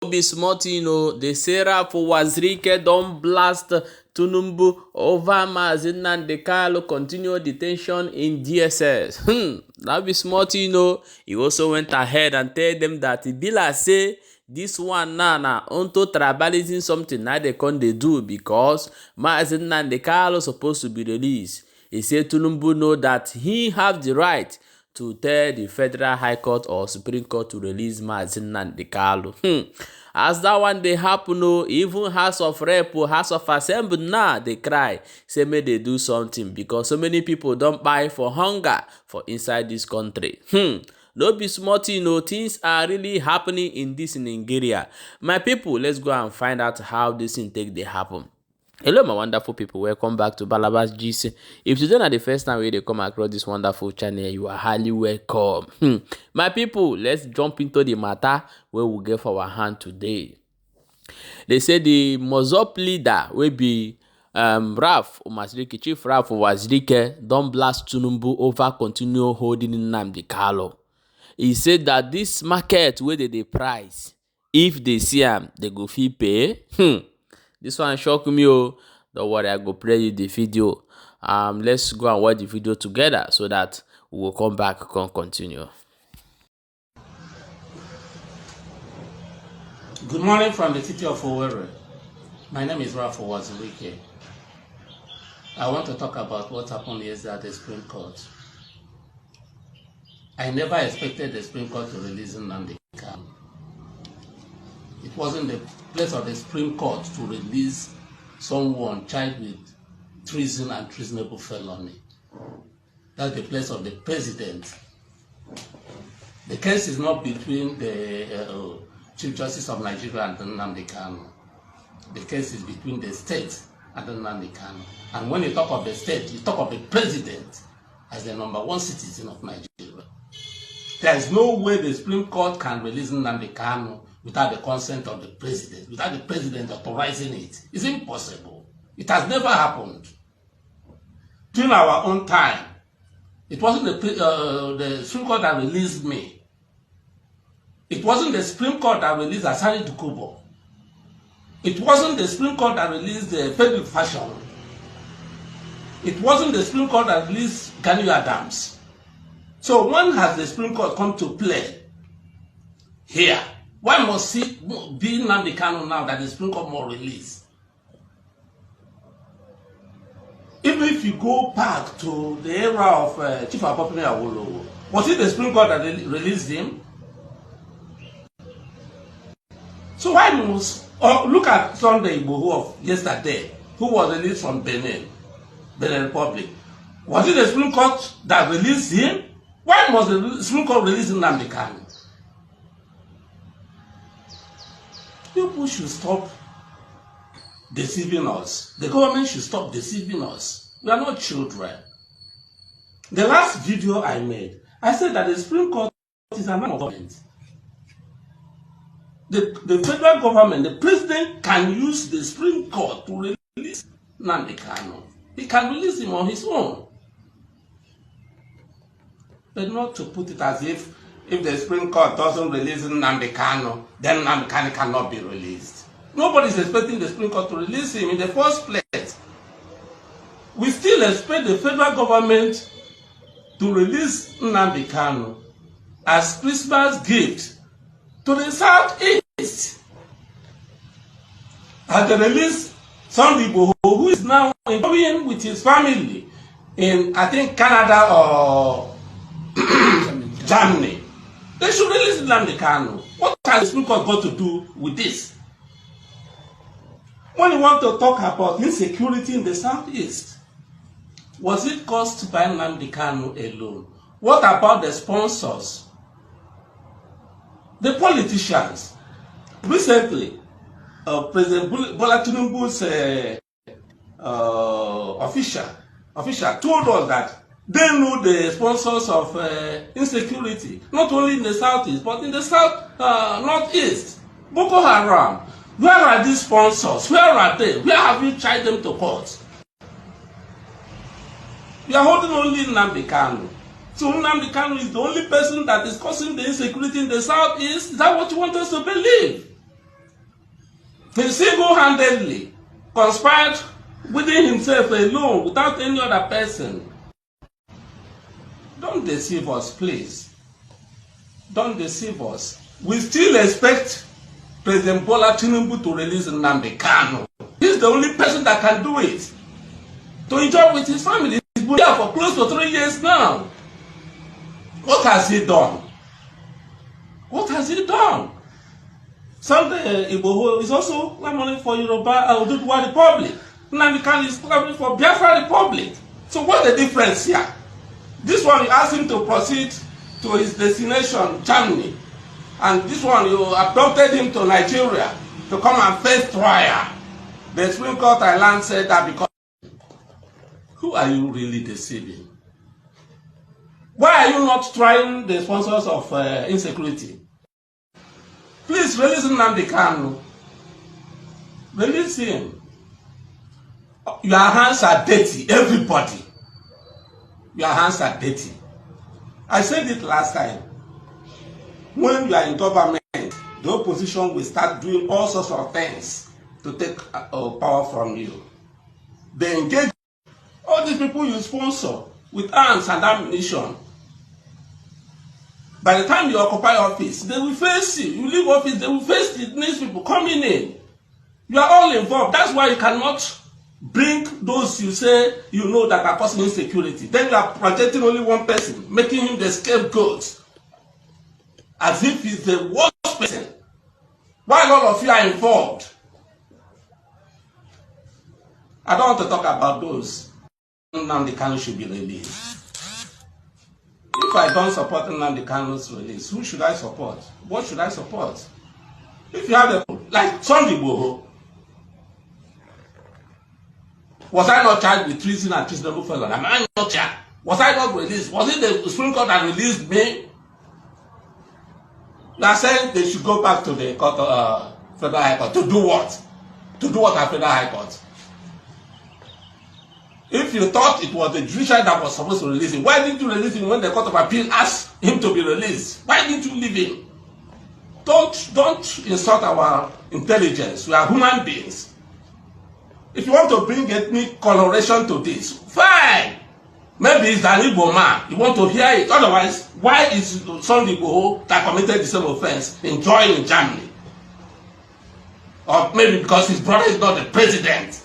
be smart, the Sarah for Uwazuruike don't blast Tinubu over Mazi Nnamdi continue detention in DSS. That be smart, He also went ahead and tell them that Bila say this one na onto tribalism something now they can they do because Mazi Nnamdi supposed to be released. He said Tinubu know that he have the right to tell the Federal High Court or Supreme Court to release Mazi Nnamdi. As that one they happen, even House of Rep, House of Assembly now they cry, say may they do something because so many people don't buy for hunger for inside this country. No be smart, things are really happening in this Nigeria. My people, let's go and find out how this thing take they happen. Hello my wonderful people, welcome back to Balabas GC. If today is the first time we come across this wonderful channel, you are highly welcome. My people, let's jump into the matter where we get for our hand today. They say the Mozop leader will be Uwazuruike, Chief Raf Uwazuruike, don't blast Tinubu over continue holding Nnamdi. He said that this market where they price, if they see him, they go fee pay. This one shock me, oh. Don't worry, I go play you the video. Let's go and watch the video together so that we will come back and continue. Good morning from the city of Owerri. My name is Raf Uwazuruike. I want to talk about what happened yesterday at the Supreme Court. I never expected the Supreme Court to release Nnamdi. It wasn't the place of the Supreme Court to release someone charged with treason and treasonable felony. That's the place of the president. The case is not between the Chief Justice of Nigeria and Nnamdi. The case is between the state and Nnamdi. And when you talk of the state, you talk of the president as the #1 citizen of Nigeria. There is no way the Supreme Court can release Nnamdi without the consent of the president, without the president authorizing it. It's impossible. It has never happened. During our own time, it wasn't the Supreme Court that released me. It wasn't the Supreme Court that released Asari Dukubo. It wasn't the Supreme Court that released the Federal Fashion. It wasn't the Supreme Court that released Kanu Adams. So when has the Supreme Court come to play here? Why must it be Nnamdi now that the Supreme Court must release? Even if you go back to the era of Chief Apopini Awolowo, was it the Supreme Court that released him? So why must look at Sunday Igboho of yesterday, who was released from Benin Republic? Was it the Supreme Court that released him? Why must the Supreme Court release Nnamdi? People should stop deceiving us. The government should stop deceiving us. We are not children. The last video I made, I said that the Supreme Court is an arm of government. The federal government, the president can use the Supreme Court to release Nnamdi. He can release him on his own. But not to put it as if the Supreme Court doesn't release Nnamdi, then Nnamdi cannot be released. Nobody is expecting the Supreme Court to release him in the first place. We still expect the federal government to release Nnamdi as Christmas gift to the Southeast. As they release Sunday Igboho, who is now going with his family in, I think, Canada or Germany. They should release Nnamdi. What has the Supreme Court got to do with this? When you want to talk about insecurity in the Southeast, was it caused by Nnamdi alone? What about the sponsors? The politicians? Recently, President Bola Tinubu's official told us that they know the sponsors of insecurity, not only in the Southeast, but in the Northeast. Boko Haram. Where are these sponsors? Where are they? Where have you tried them to court? We are holding only Nnamdi. So Nnamdi is the only person that is causing the insecurity in the Southeast? Is that what you want us to believe? He single-handedly conspired within himself alone without any other person. Don't deceive us, please. Don't deceive us. We still expect President Bola Tinubu to release Nnamdi Kanu. He's the only person that can do it. To enjoy with his family. He's been here for close to 3 years now. What has he done? What has he done? Sunday Igboho is also clamoring for Yoruba Oduduwa Republic. Nnamdi Kanu is clamoring for Biafra Republic. So what's the difference here? This one you ask him to proceed to his destination, Germany. And this one you abducted him to Nigeria to come and face trial. The Supreme Court Thailand said that because... Who are you really deceiving? Why are you not trying the sponsors of insecurity? Please release Nnamdi Kanu. Release him. Your hands are dirty, everybody. Your hands are dirty. I said it last time. When you are in government, the opposition will start doing all sorts of things to take power from you. They engage all these people you sponsor with arms and ammunition. By the time you occupy office, they will face you. You leave office, they will face the next people coming in. You are all involved. That's why you cannot bring those you say you know that are causing insecurity. Then you are protecting only one person, making him the scapegoat, as if he's the worst person, while all of you are involved. I don't want to talk about those. Nnamdi Kanu should be released. If I don't support Nnamdi Kanu's release, who should I support? What should I support? If you have a, like Sunday Igboho, was I not charged with treason and treasonable felon? Am I not charged? Was I not released? Was it the Supreme Court that released me? You are saying they should go back to the court, Federal High Court. To do what? To do what at Federal High Court? If you thought it was the judiciary that was supposed to release him, why didn't you release him when the Court of Appeal asked him to be released? Why didn't you leave him? Don't insult our intelligence. We are human beings. If you want to bring ethnic coloration to this, fine. Maybe it's an Igbo man. You want to hear it. Otherwise, why is Sunday Igboho that committed the same offense enjoying in Germany? Or maybe because his brother is not the president.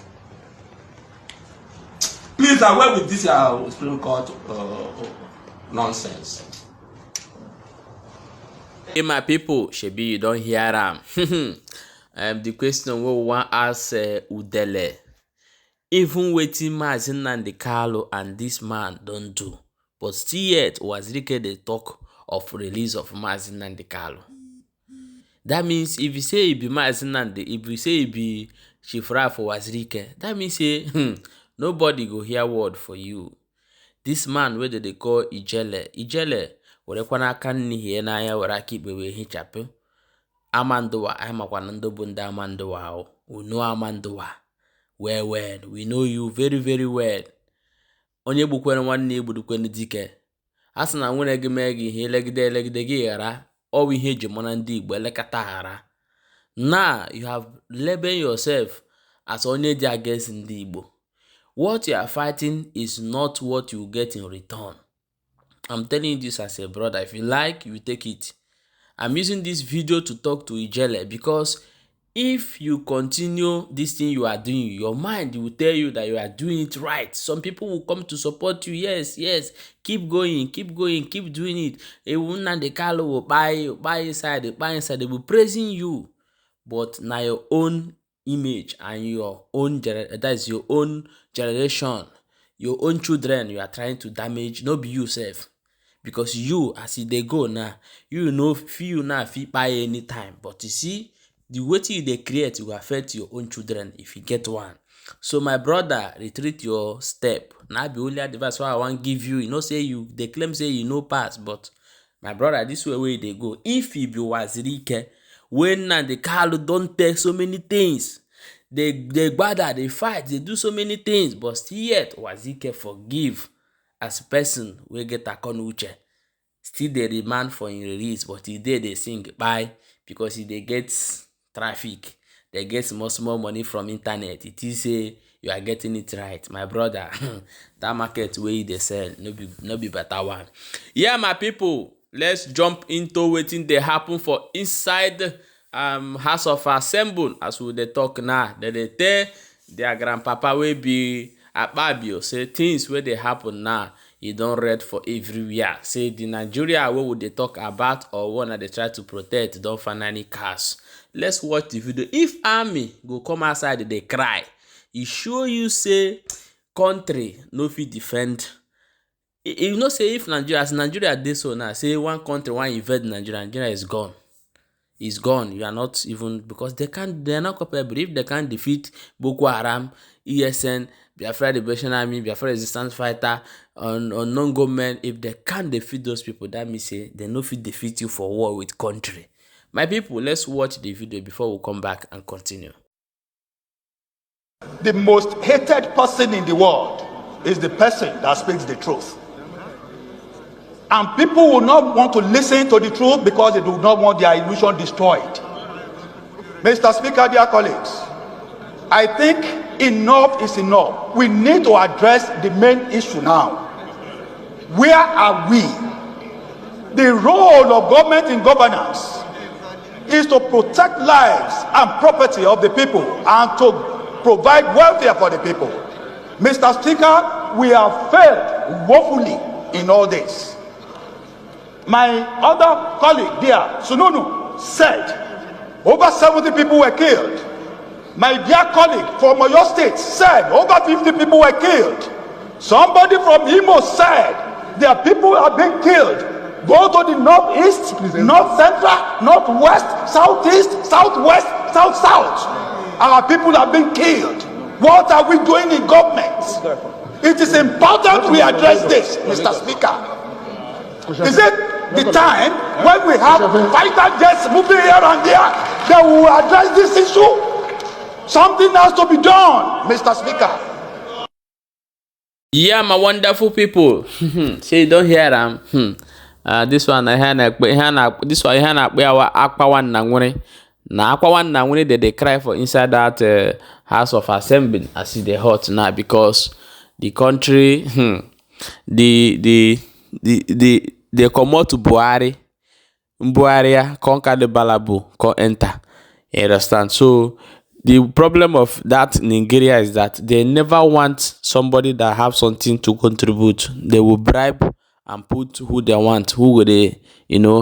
Please away with this Supreme Court nonsense. Hey, my people, shebi you don't hear am. The question we want ask Udele. Even waiting Mazi Nnamdi Kanu and this man don't do, but still yet Uwazuruike the talk of release of Mazi Nnamdi Kanu. That means if you say it be Mazi Nnamdi, if you say it be Chifra for Uwazuruike, that means say nobody go hear word for you. This man whether they call Ijele were kwana kan ni hie na ya were aka ikpe we hichapụ amandowa amakwana ndo bụ ndị amandowa o. We know amandowa well, we know you very very well. Onye gbukwere nwanne egbudukwene dike. Asị na nwere gị mee gị ihe elegide gị ghara ọ bụ ihe eji mara ndị Igbo elekata ghara. Now you have labeled yourself as onye dị against ndị Igbo. What you are fighting is not what you get in return. I'm telling you this as a brother. If you like, you take it. I'm using this video to talk to Ijele because if you continue this thing you are doing, your mind will tell you that you are doing it right. Some people will come to support you. Yes, keep going, keep doing it. Nnamdi Kanu will buy inside, they will praising you. But now your own image and your own that's your own generation, your own children you are trying to damage, no be yourself. Because you, as they go now, you know feel now fit buy anytime. But you see, the way they create will affect your own children if you get one. So my brother, retreat your step. Now be only advice why I want give you. You know, say you they claim say you know pass, but my brother, this way where they go. If you be Uwazuruike, when Nnamdi Kanu don't take so many things, they bother, they fight, they do so many things, but still yet Uwazuruike forgive as a person we get a konuche. Still they demand for him release, but he they sing bye because he they get traffic. they get small money from internet. It is say you are getting it right, my brother. That market wey they sell no be better one. Yeah, my people, let's jump into wetin dey happen for inside House of Assembly. As we dey talk now, they tell their grandpapa wey be Akpabio say things wey dey happen now, e don red for everywhere. Say the Nigeria wey we dey talk about or one that they try to protect don finally cast. Let's watch the video. If army go come outside dey cry, e show you say country no fit defend. You know say if Nigeria dey so now, say one country wan invade Nigeria is gone. Is gone. You are not even, because they are not capable. If they can't defeat Boko Haram, ESN, Biafra Liberation Army, Biafra Resistance Fighter, unknown government, if they can't defeat those people, that means say they no fit defeat you for war with country. My people, let's watch the video before we come back and continue. The most hated person in the world is the person that speaks the truth. And people will not want to listen to the truth because they do not want their illusion destroyed. Mr. Speaker, dear colleagues, I think enough is enough. We need to address the main issue now. Where are we? The role of government in governance is to protect lives and property of the people and to provide welfare for the people. Mr. Speaker, we have failed woefully in all this. My other colleague there, Sununu, said over 70 people were killed. My dear colleague from Oyo State said over 50 people were killed. Somebody from Imo said their people are being killed. Go to the northeast, north central, northwest, southeast, southwest, south. Our people are being killed. What are we doing in government? It is important we address this, Mr. Speaker. Is it the time when we have fighter jets moving here and there that we will address this issue? Something has to be done, Mr. Speaker. Yeah, my wonderful people. Say you don't hear them. This one I hear this one I hear Akpawan Nangwene. Na Akpawan Nangwene they cry for inside that House of Assembly as they hot now because the country they come out to Buhari conquer the Balabu, come enter. You understand? So the problem of that Nigeria is that they never want somebody that have something to contribute. They will bribe and put who they want, who will they,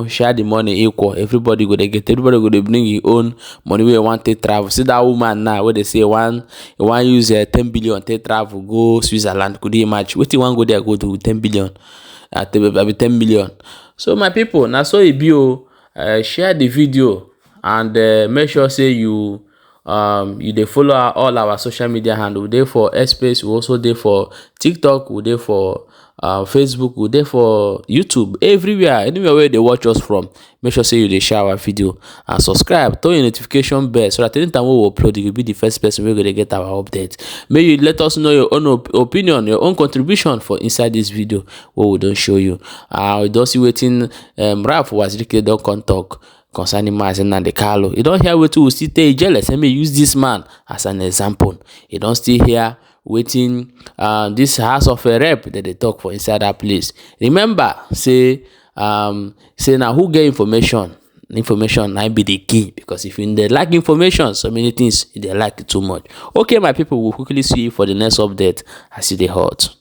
share the money equal. Everybody go they get, everybody go they bring your own money where you want to travel. See that woman now where they say one use 10 billion to travel, go Switzerland, could you imagine? What you want go there, go to 10 billion. At 10 million. So my people, now so if you share the video and make sure say you they follow all our social media handle. We there for Space, we also there for TikTok, we there for Facebook, we there for YouTube, everywhere, anywhere where they watch us from. Make sure say you they share our video and subscribe, turn your notification bell so that anytime we upload, you will be the first person we're gonna get our update. May you let us know your own opinion, your own contribution for inside this video what we don't show you. We don't see waiting Ralph Uwazuruike don't come talk concerning Mazi and the Carlo. You don't hear what we still stay jealous. Let me use this man as an example. You don't still hear waiting this House of a Rep that they talk for inside that place. Remember, say now who get information might be the key, because if you lack information, so many things they like it too much. Okay, my people, will quickly see you for the next update. I see the hot.